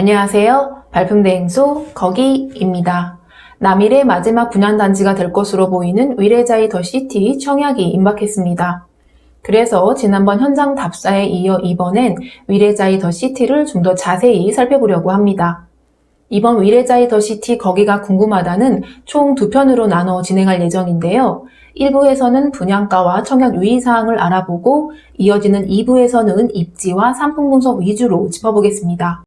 안녕하세요. 발품대행소 거기입니다. 남일의 마지막 분양단지가 될 것으로 보이는 위레자이 더시티 청약이 임박했습니다. 그래서 지난번 현장 답사에 이어 이번엔 위레자이 더시티를 좀 더 자세히 살펴보려고 합니다. 이번 위레자이 더시티 거기가 궁금하다는 총 2편으로 나눠 진행할 예정인데요. 1부에서는 분양가와 청약 유의사항을 알아보고 이어지는 2부에서는 입지와 상품 분석 위주로 짚어보겠습니다.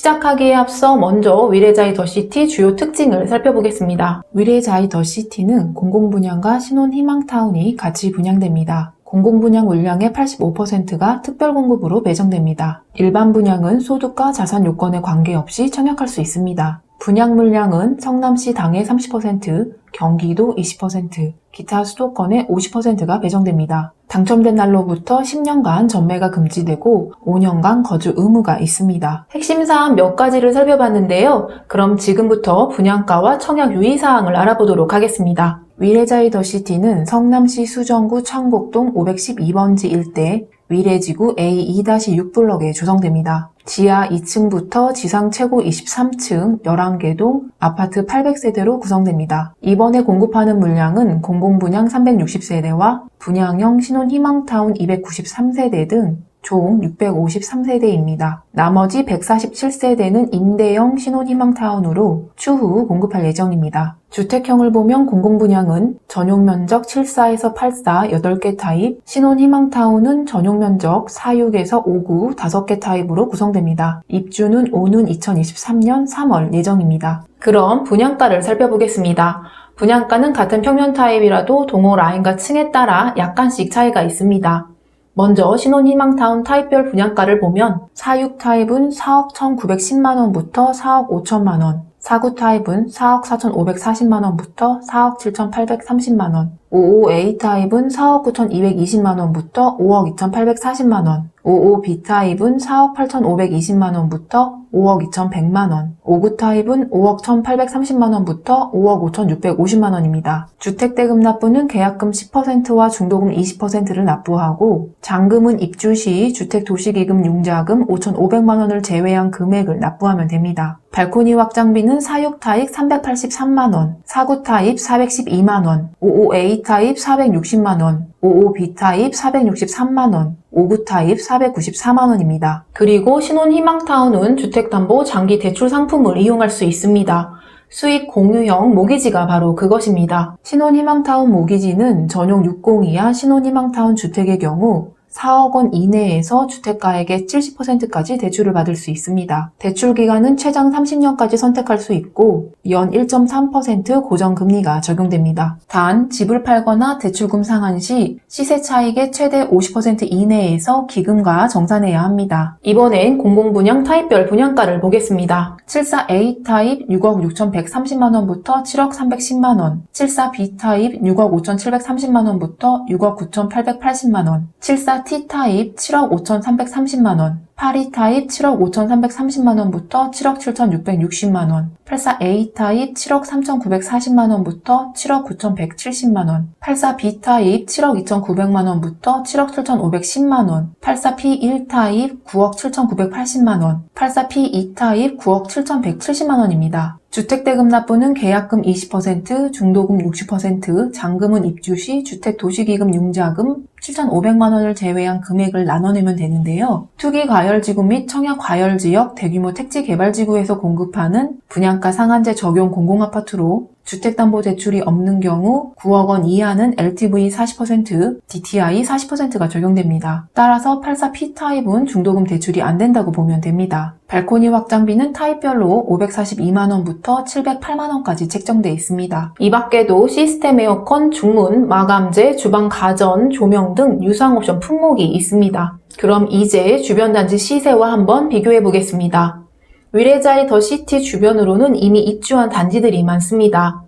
시작하기에 앞서 먼저 위레자이 더시티 주요 특징을 살펴보겠습니다. 위레자이 더시티는 공공분양과 신혼희망타운이 같이 분양됩니다. 공공분양 물량의 85%가 특별공급으로 배정됩니다. 일반 분양은 소득과 자산 요건에 관계없이 청약할 수 있습니다. 분양 물량은 성남시 당의 30%, 경기도 20%, 기타 수도권의 50%가 배정됩니다. 당첨된 날로부터 10년간 전매가 금지되고 5년간 거주 의무가 있습니다. 핵심 사항 몇 가지를 살펴봤는데요. 그럼 지금부터 분양가와 청약 유의사항을 알아보도록 하겠습니다. 위레자이 더시티는 성남시 수정구 창곡동 512번지 일대 위레지구 A2-6블럭에 조성됩니다. 지하 2층부터 지상 최고 23층 11개 동 아파트 800세대로 구성됩니다. 이번에 공급하는 물량은 공공분양 360세대와 분양형 신혼희망타운 293세대 등 총 653세대입니다. 나머지 147세대는 임대형 신혼희망타운으로 추후 공급할 예정입니다. 주택형을 보면 공공분양은 전용면적 74에서 84 8개 타입, 신혼희망타운은 전용면적 46에서 59 5개 타입으로 구성됩니다. 입주는 오는 2023년 3월 예정입니다. 그럼 분양가를 살펴보겠습니다. 분양가는 같은 평면 타입이라도 동호 라인과 층에 따라 약간씩 차이가 있습니다. 먼저 신혼희망타운 타입별 분양가를 보면 46 타입은 4억 1,910만원부터 4억 5천만원, 49 타입은 4억 4,540만원부터 4억 7,830만원, 55A 타입은 4억 9,220만원부터 5억 2,840만원, 55B 타입은 4억 8,520만원부터 5억 2,100만원, 59 타입은 5억 1,830만원부터 5억 5,650만원입니다. 주택대금 납부는 계약금 10%와 중도금 20%를 납부하고 잔금은 입주 시 주택도시기금 융자금 5,500만원을 제외한 금액을 납부하면 됩니다. 발코니 확장비는 46 타입 383만원, 49 타입 412만원, 55A 타입 460만원, 55B 타입 463만원, 59 타입 494만원입니다. 그리고 신혼희망타운은 주택담보 장기 대출 상품을 이용할 수 있습니다. 수익 공유형 모기지가 바로 그것입니다. 신혼희망타운 모기지는 전용 60 이하 신혼희망타운 주택의 경우 4억 원 이내에서 주택가액의 70%까지 대출을 받을 수 있습니다. 대출 기간은 최장 30년까지 선택할 수 있고 연 1.3% 고정금리가 적용됩니다. 단 집을 팔거나 대출금 상환 시 시세 차익의 최대 50% 이내에서 기금과 정산해야 합니다. 이번엔 공공분양 타입별 분양가를 보겠습니다. 74A 타입 6억 6,130만원부터 7억 310만원, 74B 타입 6억 5,730만원부터 6억 9,880만원, 74T 타입 7억 5,330만원, 82 타입 7억 5,330만원부터 7억 7,660만원, 84A 타입 7억 3,940만원부터 7억 9,170만원, 84B 타입 7억 2,900만원부터 7억 7,510만원, 84P1 타입 9억 7,980만원, 84P2 타입 9억 7,170만원입니다. 주택대금 납부는 계약금 20%, 중도금 60%, 잔금은 입주 시 주택도시기금 융자금 7,500만원을 제외한 금액을 나눠내면 되는데요. 투기과열지구 및 청약과열지역 대규모 택지개발지구에서 공급하는 분양가 상한제 적용 공공아파트로 주택담보대출이 없는 경우 9억 원 이하는 LTV 40%, DTI 40%가 적용됩니다. 따라서 84P 타입은 중도금 대출이 안 된다고 보면 됩니다. 발코니 확장비는 타입별로 542만원부터 708만원까지 책정돼 있습니다. 이 밖에도 시스템 에어컨, 중문, 마감재, 주방 가전, 조명 등 유상 옵션 품목이 있습니다. 그럼 이제 주변 단지 시세와 한번 비교해 보겠습니다. 위레자이 더시티 주변으로는 이미 입주한 단지들이 많습니다.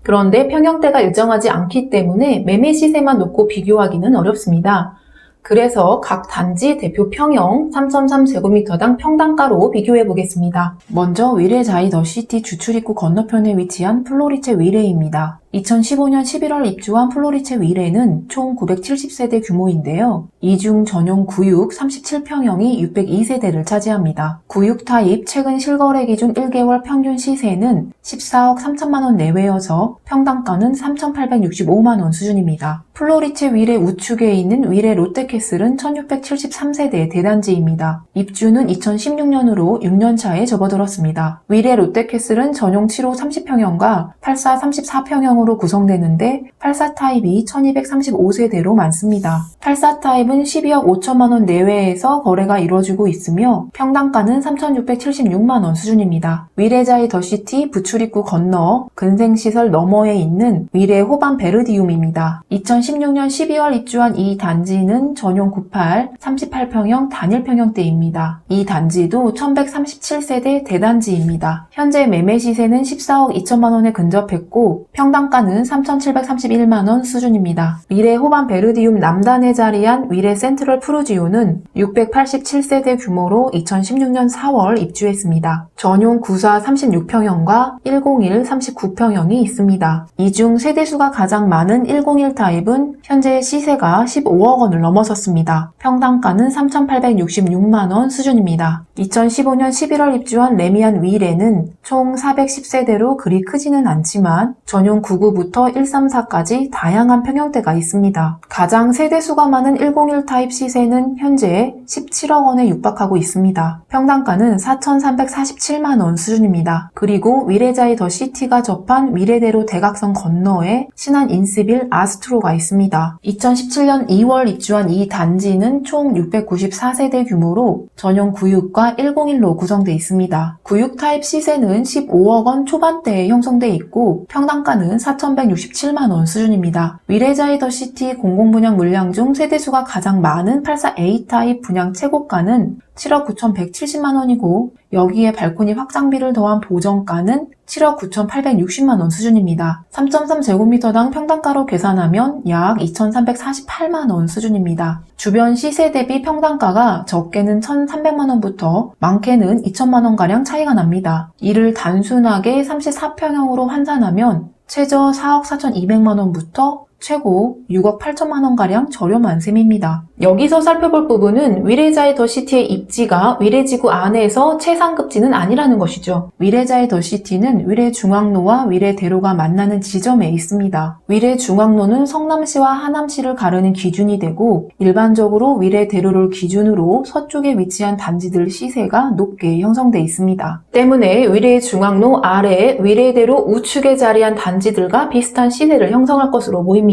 그런데 평형대가 일정하지 않기 때문에 매매 시세만 놓고 비교하기는 어렵습니다. 그래서 각 단지 대표 평형 3.3제곱미터당 평당가로 비교해 보겠습니다. 먼저 위레자이 더시티 주출입구 건너편에 위치한 플로리체 위레입니다. 2015년 11월 입주한 플로리체 위례는 총 970세대 규모인데요. 이 중 전용 구육 37평형이 602세대를 차지합니다. 구육 타입 최근 실거래 기준 1개월 평균 시세는 14억 3천만 원 내외여서 평당가는 3,865만 원 수준입니다. 플로리체 위례 우측에 있는 위례 롯데캐슬은 1673세대의 대단지입니다. 입주는 2016년으로 6년차에 접어들었습니다. 위례 롯데캐슬은 전용 7호 30평형과 84 34평형으로 구성되는데 84 타입이 1235세대로 많습니다. 84 타입은 12억 5천만 원 내외에서 거래가 이루어지고 있으며 평당가는 3,676만 원 수준입니다. 위례자이 더시티 부출입구 건너 근생시설 너머에 있는 위례 호반 베르디움입니다. 2016년 12월 입주한 이 단지는 전용 98, 38평형 단일평형대입니다. 이 단지도 1137세대 대단지입니다. 현재 매매 시세는 14억 2천만 원에 근접했고 평당가는 3,731만 원 수준입니다. 위례 호반 베르디움 남단에 자리한 위례 센트럴 푸르지오는 687세대 규모로 2016년 4월 입주했습니다. 전용 94 36평형과 101 39평형이 있습니다. 이 중 세대수가 가장 많은 101 타입은 현재 시세가 15억 원을 넘어섰습니다. 평당가는 3,866만 원 수준입니다. 2015년 11월 입주한 레미안 위례는 총 410세대로 그리 크지는 않지만 전용 99부터 134까지 다양한 평형대가 있습니다. 가장 세대수가 많은 101 타입 시세는 현재 17억 원에 육박하고 있습니다. 평당가는 4,347만 원 수준입니다. 그리고 위례자이 더 시티가 접한 위례대로 대각선 건너에 신한 인스빌 아스트로가 있습니다. 2017년 2월 입주한 이 단지는 총 694세대 규모로 전용 96과 101로 구성되어 있습니다. 96 타입 시세는 15억 원 초반대에 형성되어 있고 평당가는 4,167만 원 수준입니다. 위례자이 더 시티 공공분양 물량 중 세대수가 가장 많은 84A 타입 분양 최고가는 7억 9,170만 원이고 여기에 발코니 확장비를 더한 보정가는 7억 9,860만 원 수준입니다. 3.3제곱미터당 평당가로 계산하면 약 2,348만 원 수준입니다. 주변 시세 대비 평당가가 적게는 1,300만 원부터 많게는 2천만 원가량 차이가 납니다. 이를 단순하게 34평형으로 환산하면 최저 4억 4,200만 원부터 최고 6억 8천만 원가량 저렴한 셈입니다. 여기서 살펴볼 부분은 위례자이 더 시티의 입지가 위례지구 안에서 최상급지는 아니라는 것이죠. 위례자이 더 시티는 위례 중앙로와 위례 대로가 만나는 지점에 있습니다. 위례 중앙로는 성남시와 하남시를 가르는 기준이 되고 일반적으로 위례 대로를 기준으로 서쪽에 위치한 단지들 시세가 높게 형성돼 있습니다. 때문에 위례 중앙로 아래 위례대로 우측에 자리한 단지들과 비슷한 시세를 형성할 것으로 보입니다.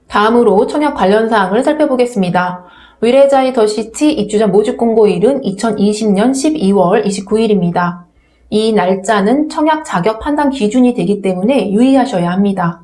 다음으로 청약 관련 사항을 살펴보겠습니다. 위례자이 더 시티 입주자 모집 공고일은 2020년 12월 29일입니다. 이 날짜는 청약 자격 판단 기준이 되기 때문에 유의하셔야 합니다.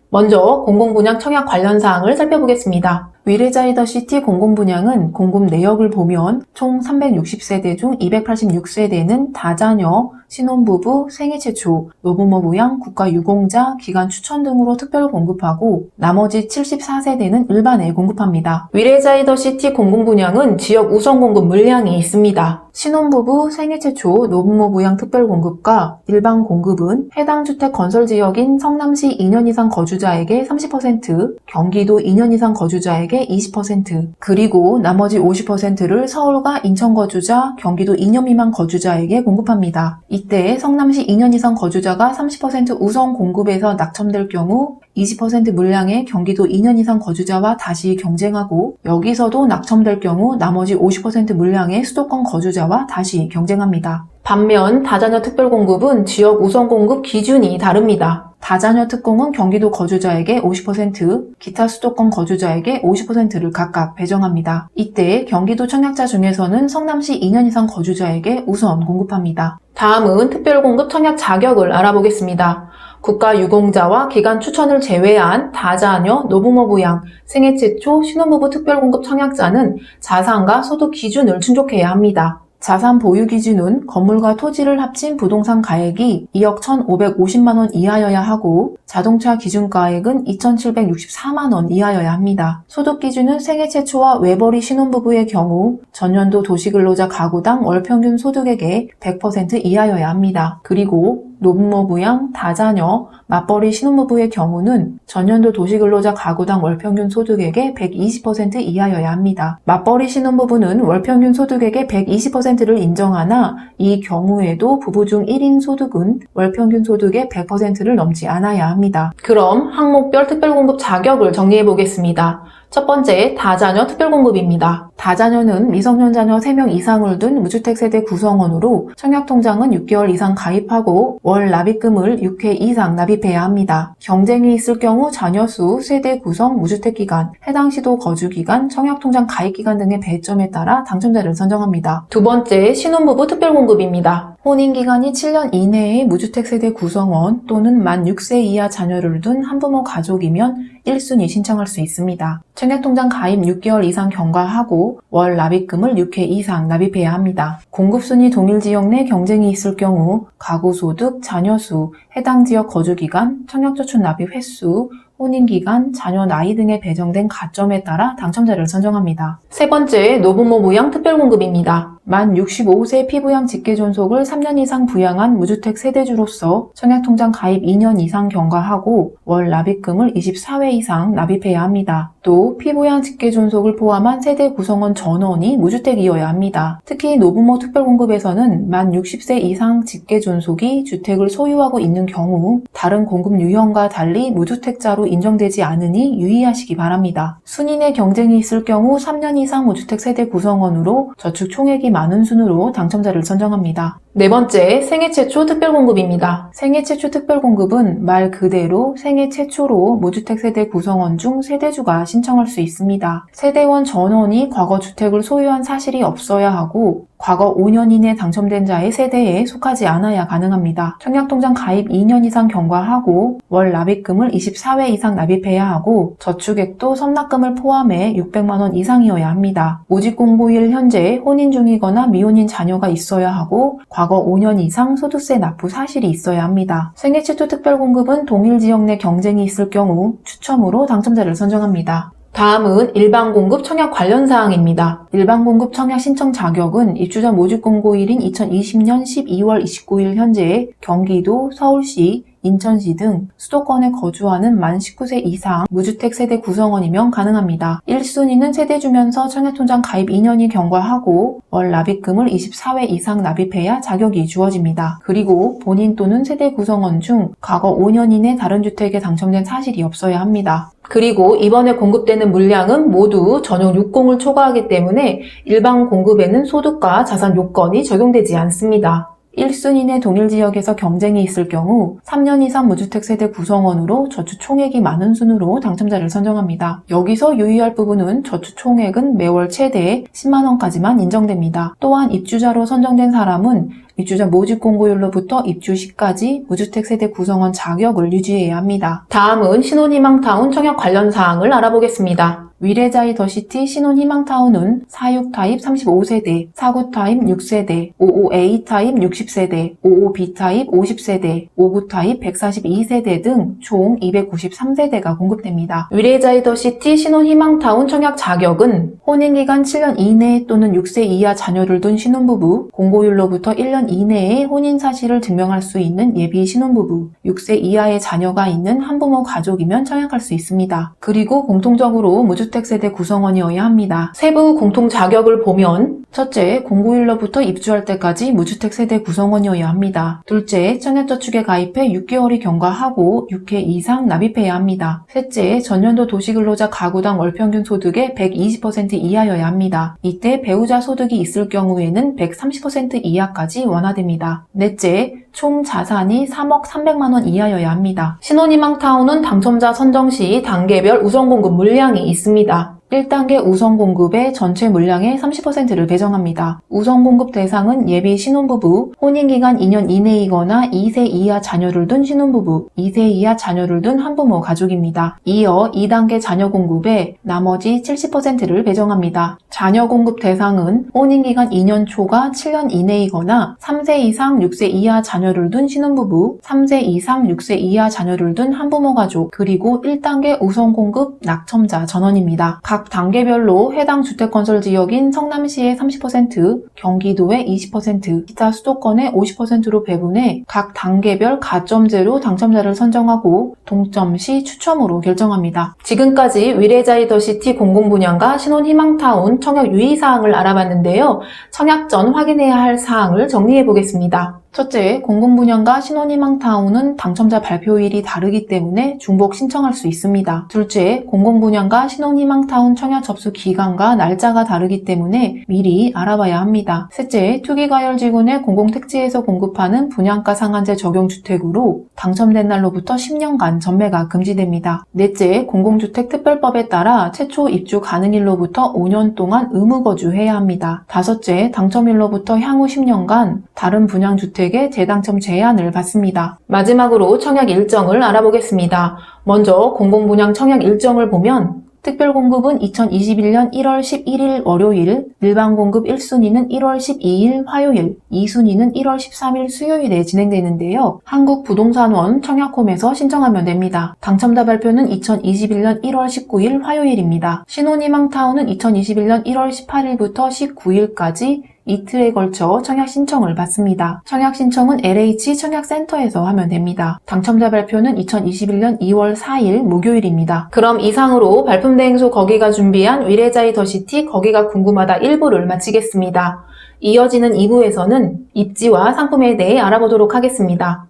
먼저 공공분양 청약 관련 사항을 살펴보겠습니다. 위례자이 더 시티 공공분양은 공급 내역을 보면 총 360세대 중 286세대는 다자녀, 신혼부부, 생애 최초, 노부모 부양, 국가유공자, 기간 추천 등으로 특별 공급하고 나머지 74세대는 일반에 공급합니다. 위례자이 더 시티 공공분양은 지역 우선 공급 물량이 있습니다. 신혼부부, 생애 최초, 노부모 부양 특별 공급과 일반 공급은 해당 주택 건설 지역인 성남시 2년 이상 거주자에게 30%, 경기도 2년 이상 거주자에게 20%, 그리고 나머지 50%를 서울과 인천 거주자, 경기도 2년 미만 거주자에게 공급합니다. 이때 성남시 2년 이상 거주자가 30% 우선 공급에서 낙첨될 경우 20% 물량의 경기도 2년 이상 거주자와 다시 경쟁하고 여기서도 낙첨될 경우 나머지 50% 물량의 수도권 거주자와 다시 경쟁합니다. 반면 다자녀 특별공급은 지역 우선 공급 기준이 다릅니다. 다자녀 특공은 경기도 거주자에게 50%, 기타 수도권 거주자에게 50%를 각각 배정합니다. 이때 경기도 청약자 중에서는 성남시 2년 이상 거주자에게 우선 공급합니다. 다음은 특별공급 청약 자격을 알아보겠습니다. 국가유공자와 기간 추천을 제외한 다자녀, 노부모 부양, 생애 최초, 신혼부부 특별공급 청약자는 자산과 소득 기준을 충족해야 합니다. 자산 보유 기준은 건물과 토지를 합친 부동산 가액이 2억 1,550만 원 이하여야 하고 자동차 기준가액은 2,764만 원 이하여야 합니다. 소득 기준은 생애 최초와 외벌이 신혼부부의 경우 전년도 도시근로자 가구당 월 평균 소득액의 100% 이하여야 합니다. 그리고 노부모 부양, 다자녀, 맞벌이 신혼부부의 경우는 전년도 도시근로자 가구당 월평균 소득액의 120% 이하여야 합니다. 맞벌이 신혼부부는 월평균 소득액의 120%를 인정하나 이 경우에도 부부 중 1인 소득은 월평균 소득의 100%를 넘지 않아야 합니다. 그럼 항목별 특별공급 자격을 정리해 보겠습니다. 첫 번째, 다자녀 특별공급입니다. 다자녀는 미성년 자녀 3명 이상을 둔 무주택 세대 구성원으로 청약통장은 6개월 이상 가입하고 월 납입금을 6회 이상 납입해야 합니다. 경쟁이 있을 경우 자녀 수, 세대 구성, 무주택 기간, 해당 시도 거주 기간, 청약통장 가입 기간 등의 배점에 따라 당첨자를 선정합니다. 두 번째, 신혼부부 특별공급입니다. 혼인기간이 7년 이내의 무주택 세대 구성원 또는 만 6세 이하 자녀를 둔 한부모 가족이면 1순위 신청할 수 있습니다. 청약통장 가입 6개월 이상 경과하고 월 납입금을 6회 이상 납입해야 합니다. 공급순위 동일 지역 내 경쟁이 있을 경우 가구 소득, 자녀 수, 해당 지역 거주 기간, 청약저축 납입 횟수, 혼인기간, 자녀 나이 등에 배정된 가점에 따라 당첨자를 선정합니다. 세 번째, 노부모 부양 특별공급입니다. 만 65세 피부양 직계존속을 3년 이상 부양한 무주택 세대주로서 청약통장 가입 2년 이상 경과하고 월 납입금을 24회 이상 납입해야 합니다. 또 피부양 직계존속을 포함한 세대 구성원 전원이 무주택이어야 합니다. 특히 노부모 특별공급에서는 만 60세 이상 직계존속이 주택을 소유하고 있는 경우 다른 공급 유형과 달리 무주택자로 인정되지 않으니 유의하시기 바랍니다. 순위 내 경쟁이 있을 경우 3년 이상 무주택 세대 구성원으로 저축 총액이 많은 순으로 당첨자를 선정합니다. 네 번째, 생애 최초 특별공급입니다. 생애 최초 특별공급은 말 그대로 생애 최초로 무주택 세대 구성원 중 세대주가 신청할 수 있습니다. 세대원 전원이 과거 주택을 소유한 사실이 없어야 하고 과거 5년 이내 당첨된 자의 세대에 속하지 않아야 가능합니다. 청약통장 가입 2년 이상 경과하고 월 납입금을 24회 이상 납입해야 하고 저축액도 선납금을 포함해 600만 원 이상이어야 합니다. 모집공고일 현재 혼인 중이거나 미혼인 자녀가 있어야 하고 과거 5년 이상 소득세 납부 사실이 있어야 합니다. 생애 최초 특별공급은 동일 지역 내 경쟁이 있을 경우 추첨으로 당첨자를 선정합니다. 다음은 일반공급 청약 관련 사항입니다. 일반공급 청약 신청 자격은 입주자 모집공고일인 2020년 12월 29일 현재 경기도, 서울시, 인천시 등 수도권에 거주하는 만 19세 이상 무주택 세대 구성원이면 가능합니다. 1순위는 세대주면서 청약통장 가입 2년이 경과하고 월 납입금을 24회 이상 납입해야 자격이 주어집니다. 그리고 본인 또는 세대 구성원 중 과거 5년 이내 다른 주택에 당첨된 사실이 없어야 합니다. 그리고 이번에 공급되는 물량은 모두 전용 60을 초과하기 때문에 일반 공급에는 소득과 자산 요건이 적용되지 않습니다. 1순위 내 동일 지역에서 경쟁이 있을 경우 3년 이상 무주택 세대 구성원으로 저축 총액이 많은 순으로 당첨자를 선정합니다. 여기서 유의할 부분은 저축 총액은 매월 최대 10만 원까지만 인정됩니다. 또한 입주자로 선정된 사람은 입주자 모집 공고일로부터 입주 시까지 무주택 세대 구성원 자격을 유지해야 합니다. 다음은 신혼희망타운 청약 관련 사항을 알아보겠습니다. 위례자이 더시티 신혼희망타운은 46 타입 35세대, 49 타입 6세대, 55A 타입 60세대, 55B 타입 50세대, 59 타입 142세대 등 총 293세대가 공급됩니다. 위례자이 더시티 신혼희망타운 청약 자격은 혼인기간 7년 이내 또는 6세 이하 자녀를 둔 신혼부부, 공고일로부터 1년 이내에 혼인 사실을 증명할 수 있는 예비 신혼부부, 6세 이하의 자녀가 있는 한부모 가족이면 청약할 수 있습니다. 그리고 공통적으로 무주택 세대 구성원이어야 합니다. 세부 공통 자격을 보면 첫째, 공고일로부터 입주할 때까지 무주택 세대 구성원이어야 합니다. 둘째, 청약저축에 가입해 6개월이 경과하고 6회 이상 납입해야 합니다. 셋째, 전년도 도시근로자 가구당 월평균 소득의 120% 이하여야 합니다. 이때 배우자 소득이 있을 경우에는 130% 이하까지 완화됩니다. 넷째, 총 자산이 3억 300만 원 이하여야 합니다. 신혼희망타운은 당첨자 선정 시 단계별 우선공급 물량이 있습니다. 1단계 우선공급의 전체 물량의 30%를 배정합니다. 우선공급 대상은 예비 신혼부부, 혼인기간 2년 이내이거나 2세 이하 자녀를 둔 신혼부부, 2세 이하 자녀를 둔 한부모 가족입니다. 이어 2단계 자녀 공급에 나머지 70%를 배정합니다. 자녀 공급 대상은 혼인기간 2년 초과 7년 이내이거나 3세 이상 6세 이하 자녀를 둔 신혼부부, 3세 이상 6세 이하 자녀를 둔 한부모 가족, 그리고 1단계 우선공급 낙첨자 전원입니다. 각 각 단계별로 해당 주택건설 지역인 성남시의 30%, 경기도의 20%, 기타 수도권의 50%로 배분해 각 단계별 가점제로 당첨자를 선정하고 동점 시 추첨으로 결정합니다. 지금까지 위례자이 더시티 공공분양과 신혼희망타운 청약 유의사항을 알아봤는데요. 청약 전 확인해야 할 사항을 정리해 보겠습니다. 첫째, 공공분양과 신혼희망타운은 당첨자 발표일이 다르기 때문에 중복 신청할 수 있습니다. 둘째, 공공분양과 신혼희망타운 청약 접수 기간과 날짜가 다르기 때문에 미리 알아봐야 합니다. 셋째, 투기과열지구내 공공택지에서 공급하는 분양가 상한제 적용 주택으로 당첨된 날로부터 10년간 전매가 금지됩니다. 넷째, 공공주택특별법에 따라 최초 입주 가능일로부터 5년 동안 의무거주해야 합니다. 다섯째, 당첨일로부터 향후 10년간 다른 분양주택 재당첨 제한을 받습니다. 마지막으로 청약 일정을 알아보겠습니다. 먼저 공공분양 청약 일정을 보면 특별공급은 2021년 1월 11일 월요일, 일반공급 1순위는 1월 12일 화요일, 2순위는 1월 13일 수요일에 진행되는데요. 한국부동산원 청약홈에서 신청하면 됩니다. 당첨자 발표는 2021년 1월 19일 화요일입니다. 신혼희망타운은 2021년 1월 18일부터 19일까지 이틀에 걸쳐 청약 신청을 받습니다. 청약 신청은 LH 청약센터에서 하면 됩니다. 당첨자 발표는 2021년 2월 4일 목요일입니다. 그럼 이상으로 발품대행소 거기가 준비한 위례자이 더시티 거기가 궁금하다 1부를 마치겠습니다. 이어지는 2부에서는 입지와 상품에 대해 알아보도록 하겠습니다.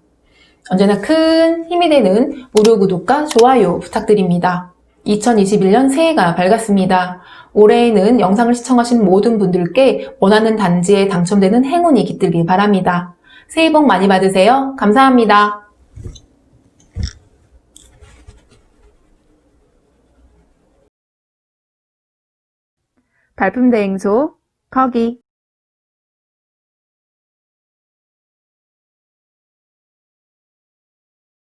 언제나 큰 힘이 되는 무료 구독과 좋아요 부탁드립니다. 2021년 새해가 밝았습니다. 올해에는 영상을 시청하신 모든 분들께 원하는 단지에 당첨되는 행운이 깃들길 바랍니다. 새해 복 많이 받으세요. 감사합니다. 발품대행소 거기